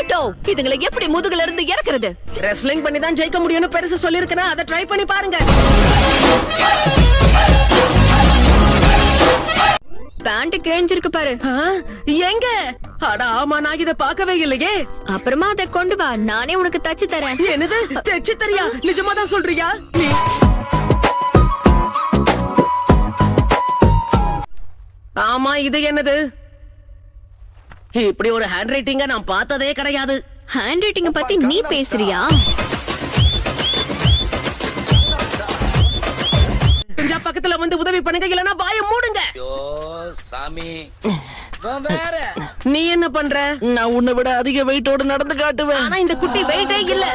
Naruto, இதுங்களை எப்படி முதுகுல இருந்து இறக்குறது? ரெஸ்லிங் பண்ணி தான் ஜெயிக்க முடியும்னு பெருசு சொல்லிருக்கேன், அதை ட்ரை பண்ணி பாருங்க. பேண்ட் கிழிஞ்சிருக்கு பாரு. எங்க? அட ஆமா, நான் இத பார்க்கவே இல்லையே. அப்புறமா அதை கொண்டு வா, நானே உனக்கு தச்சு தரேன். என்னது, தச்சு தரியா? நிஜமா தான் சொல்றியா? ஆமா, இது என்னது? இப்படி ஒரு ஹேண்ட் ரைட்டிங்க நான் பார்த்ததே கிடையாது. ஹேண்ட் ரைட்டிங்க பத்தி நீ பேசுறியா? கொஞ்சம் பக்கத்துல வந்து உதவி பண்ணுங்க, இல்லனா வாய மூடுங்க. சாமி, நீ என்ன பண்ற? நான் உன்னை விட அதிக வெயிட்டோட நடந்து காட்டுவேன். ஆனா இந்த குட்டி வெயிட்டே இல்ல.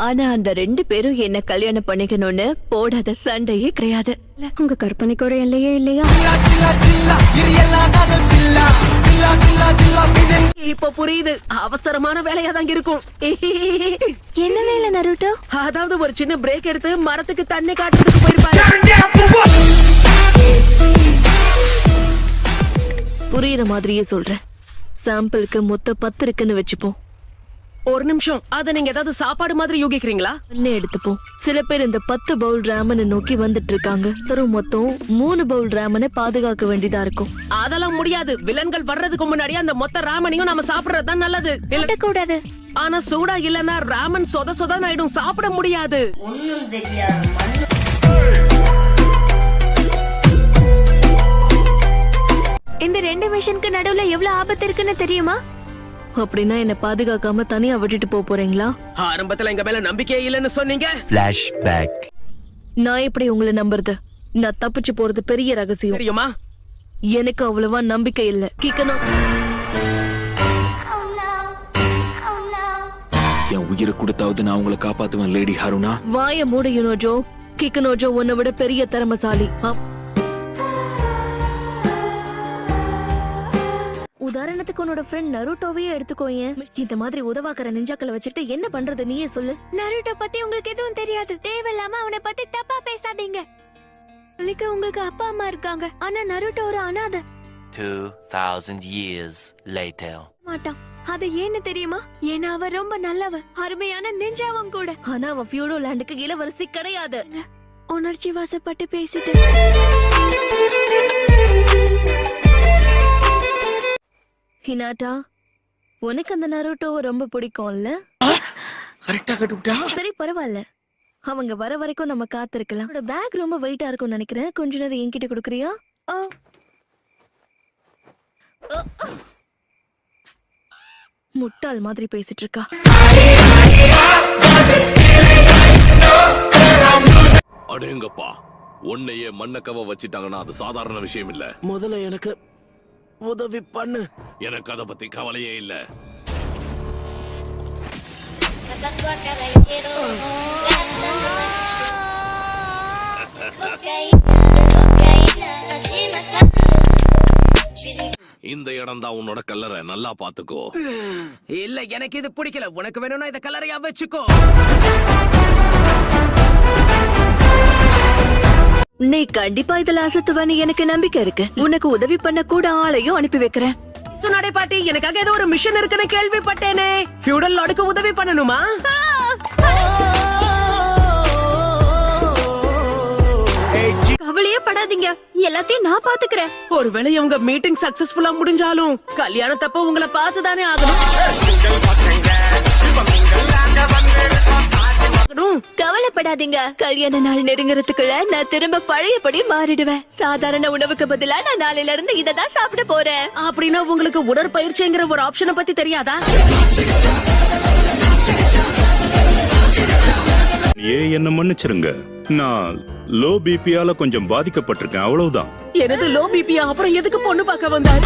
ஆனா அந்த 2 பேரும் என்ன கல்யாணம் பண்ணிக்கணும்னு போடாத சண்டையே கிடையாது. உங்க கற்பனைக்கு ஒரு எல்லையே இல்லையா? இப்ப புரியுது, அவசரமான வேலையா தான் இருக்கும். என்ன வேலை நருட்டோ? அதாவது ஒரு சின்ன பிரேக் எடுத்து மரத்துக்கு தண்ணி காட்டுறதுக்கு போயிருப்பாரு. புரியுற மாதிரியே சொல்றேன். சாம்பிளுக்கு மொத்த 10 இருக்குன்னு வச்சுப்போம். ஒரு நிமிஷம், அத நீங்க ஏதாவது சாப்பாடு மாதிரி யோகிக்கிறீங்களா? என்ன எடுத்துப்போம். சில பேர் இந்த 10 பவுல் ராமனை நோக்கி வந்துட்டு இருக்காங்க. மொத்தம் 3 பவுல் ராமனை பாதுகாக்க வேண்டியதா இருக்கும். அதெல்லாம் முடியாது. வில்லன்கள் வர்றதுக்கு முன்னாடி அந்த மொத்த ராமனையும் நாம சாப்பிடுறதுதான் நல்லது. கூடாது. ஆனா சூடா இல்லன்னா ராமன் சொத சொதான் ஆயிடும், சாப்பிட முடியாது. இந்த 2 மிஷனுக்கு நடுவுல எவ்வளவு ஆபத்து இருக்குன்னு தெரியுமா? அப்படின்னா என்ன பாதுகாக்காம தனியா விட்டுட்டு போறீங்களா? ஆரம்பத்துல எங்க மேல நம்பிக்கையே இல்லன்னு சொன்னீங்க. ஃபிளாஷ்பேக். நான் எப்படி உங்களை நம்புறது? நான் தப்பிச்சு போறது பெரிய ரகசியம் தெரியுமா? எனக்கு அவ்வளவா நம்பிக்கை இல்ல. கிக்கணும். என் உயிரை கொடுத்தாவது நான் உங்களை காப்பாத்துவேன் லேடி ஹருணா. வாய மூட யுனோஜோ. கிக்கனோஜோ உன்னை விட பெரிய திறமசாலி. உதாரணத்துக்கு உன்னோட ஃப்ரெண்ட் நருட்டோவையே எடுத்துக்கோயேன். இந்த மாதிரி உதவாக்கற நிஞ்சாக்களை வச்சுட்டு என்ன பண்றது நீயே சொல்லு. நருட்டோ பத்தி உங்களுக்கு எதுவும் தெரியாது. தேவையில்லாம அவனை பத்தி தப்பா பேசாதீங்க. உங்களுக்கு அப்பா அம்மா இருக்காங்க, ஆனா நருட்டோ ஒரு அனாதை. 2000 years later. மாட்டான். அது ஏன்னு தெரியுமா? ஏன்னா அவன் ரொம்ப நல்லவ, அருமையான நிஞ்சாவும் கூட. ஆனா அவன் ஃபியூடோ லேண்டுக்கு இளவரசி கிடையாது. உணர்ச்சி வாசப்பட்டு பேசிட்டு. ஹினாட்டா, உனக்கு அந்த நருட்டோவை ரொம்ப பிடிக்கும்ல? சரி, பரவாயில்ல. அவங்க வர வரைக்கும் நம்ம காத்திருக்கலாம். பேக் ரொம்ப வெயிட்டா இருக்கும்னு நினைக்கிறேன். கொஞ்ச நேரம் என்கிட்ட கொடுக்குறியா? முட்டாள் மாதிரி பேசிட்டு இருக்கா. அடேங்கப்பா, உன்னையே மண்ணக்கவ வச்சிட்டாங்கன்னா அது சாதாரண விஷயம் இல்ல. முதல்ல எனக்கு உதவி பண்ணு. எனக்கு அத பத்தி கவலையே இல்ல. இந்த இடம் தான் உன்னோட கல்லறை, நல்லா பாத்துக்கோ. இல்ல, எனக்கு இது பிடிக்கல. உனக்கு வேணும்னா இத கல்லறையா வச்சுக்கோ. நீ கண்டிப்பா இதுல அசத்துவன்னு எனக்கு நம்பிக்கை இருக்கு. உனக்கு உதவி பண்ண கூட ஆளையும் அனுப்பி வைக்கிறேன். சுனாடே பாட்டி, எனக்காக ஏதோ ஒரு மிஷன் இருக்குன்னு கேள்விப்பட்டேனே. ஃபியூடல் லார்டுக்கு உதவி பண்ணணுமா? கவலையே படாதீங்க, எல்லாத்தையும் நான் பாத்துக்கிறேன். ஒருவேளை உங்க மீட்டிங் சக்சஸ்ஃபுல்லா முடிஞ்சாலும் கல்யாணத்தப்ப உங்களை பார்த்துதானே ஆகணும். கவலைப்படாதீங்க, கல்யாண நாள் நெருங்குறதுக்குள்ள நான் திரும்ப பழையபடி மாறிடுவேன். சாதாரண உணவுக்கு பதிலா நான் நாளையில இருந்து இததான் சாப்பிட போறேன். அப்படின்னா உங்களுக்கு உடற்பயிற்சிங்கிற ஒரு ஆப்ஷனை பத்தி தெரியாதா? என்ன மன்னிச்சிருங்க, நான் லோ பிபியால கொஞ்சம் பாதிக்கப்பட்டிருக்கேன், அவ்வளவுதான். எனது லோ பிபியா? அப்புறம் எதுக்கு பொண்ணு பார்க்க வந்தார்?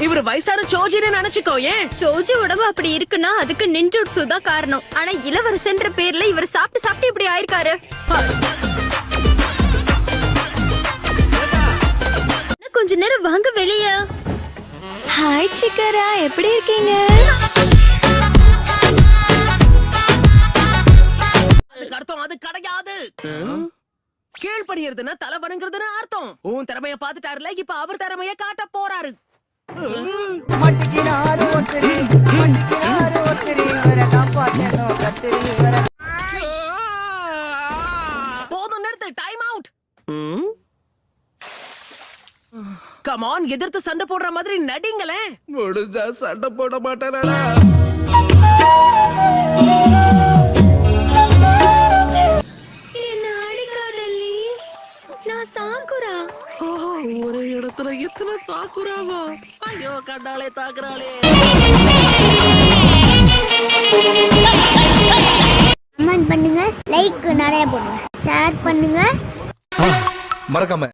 இவரு வயசான சோஜின்னு நினைச்சுக்கோ. ஏன் சோஜி உடம்பு அப்படி இருக்குன்னா அதுக்கு நின்ஜுட்சு தான் காரணம். ஆனா இளவரசன்ற பேர்ல இவர் சாப்பிட்டு சாப்பிட்டு இப்படி ஆயிருக்காரு. கொஞ்ச நேரம் வாங்க வெளியே. ஹாய் சிக்கரா, எப்படி இருக்கீங்க? அதுக்கு அர்த்தம் அது கிடையாது. கீழ்படியறது வணங்குறதுன்னா தலை வணங்குறதுன்னு அர்த்தம். உன் திறமைய பாத்துட்டாருல, இப்ப அவர் திறமைய காட்ட போறாரு. போதும், நிறுத்து. Time out. கமான், எதிர்த்து சண்டை போடுற மாதிரி நடிங்களே. முடிஞ்சா சண்டை போட மாட்டேனா? என்ன அடிக்காதல்லி, நான் சாக்குரா. ஒரே இடத்துல எத்தனை சாக்குராவா? ஐயோ, கண்டாலே தாக்குறாளே. கமெண்ட் பண்ணுங்க, லைக் நிறைய போடுங்க, ஷேர் பண்ணுங்க. மறக்காம